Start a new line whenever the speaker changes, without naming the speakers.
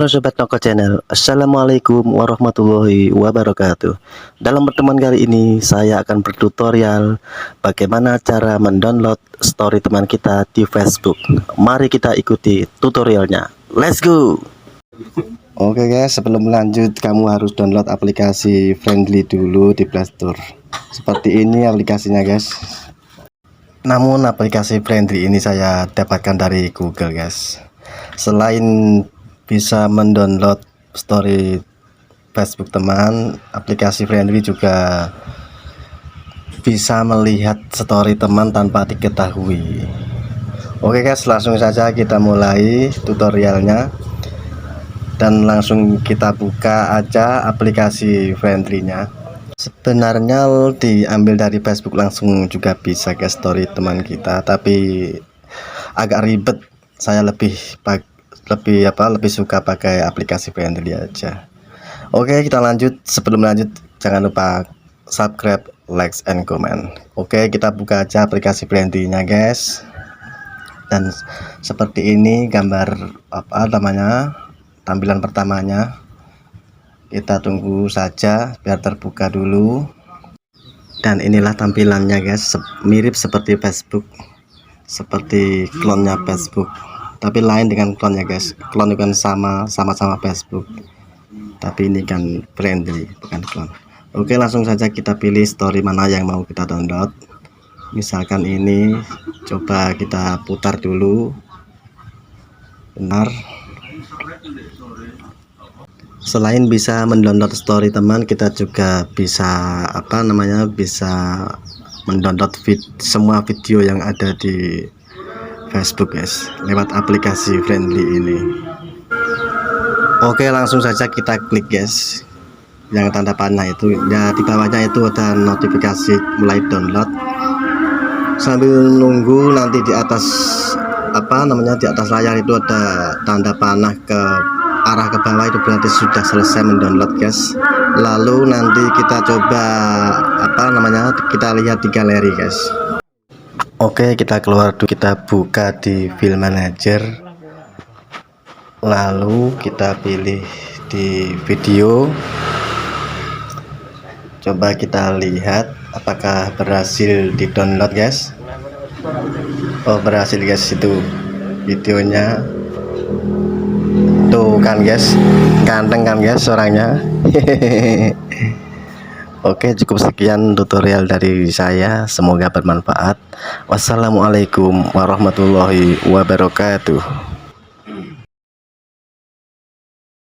Halo Sobat Noko Channel, Assalamualaikum warahmatullahi wabarakatuh. Dalam pertemuan kali ini saya akan bertutorial bagaimana cara mendownload story teman kita di Facebook. Mari kita ikuti tutorialnya. Let's go. Oke guys, sebelum lanjut kamu harus download aplikasi Friendly dulu di Play Store. Seperti ini aplikasinya guys. Namun aplikasi Friendly ini saya dapatkan dari Google guys. Selain bisa mendownload story Facebook teman, aplikasi Friendly juga bisa melihat story teman tanpa diketahui. Oke guys, langsung saja kita mulai tutorialnya dan langsung kita buka aja aplikasi Friendly-nya. Sebenarnya diambil dari Facebook langsung juga bisa guys story teman kita, tapi agak ribet. Saya lebih suka pakai aplikasi Friendly aja. Oke, kita lanjut. Sebelum lanjut jangan lupa subscribe, like, and comment. Oke, kita buka aja aplikasi Friendly-nya guys. Dan seperti ini gambar tampilan pertamanya. Kita tunggu saja biar terbuka dulu. Dan inilah tampilannya guys, mirip seperti Facebook, seperti klonnya Facebook, tapi lain dengan klonnya guys. Klon kan sama-sama Facebook, tapi ini kan Friendly bukan klon. Oke, langsung saja kita pilih story mana yang mau kita download. Misalkan ini, coba kita putar dulu. Benar. Selain bisa mendownload story teman, kita juga bisa bisa mendownload semua video yang ada di Facebook guys lewat aplikasi Friendly ini. Oke, langsung saja kita klik guys yang tanda panah itu ya, di bawahnya itu ada notifikasi mulai download. Sambil nunggu nanti di atas di atas layar itu ada tanda panah ke arah ke bawah, itu berarti sudah selesai mendownload guys. Lalu nanti kita coba kita lihat di galeri guys. Oke, kita keluar dulu, kita buka di File Manager, lalu kita pilih di video. Coba kita lihat apakah berhasil di download guys. Oh, berhasil guys, itu videonya tuh kan guys, ganteng kan guys orangnya. Oke, cukup sekian tutorial dari saya, semoga bermanfaat. Wassalamualaikum warahmatullahi wabarakatuh.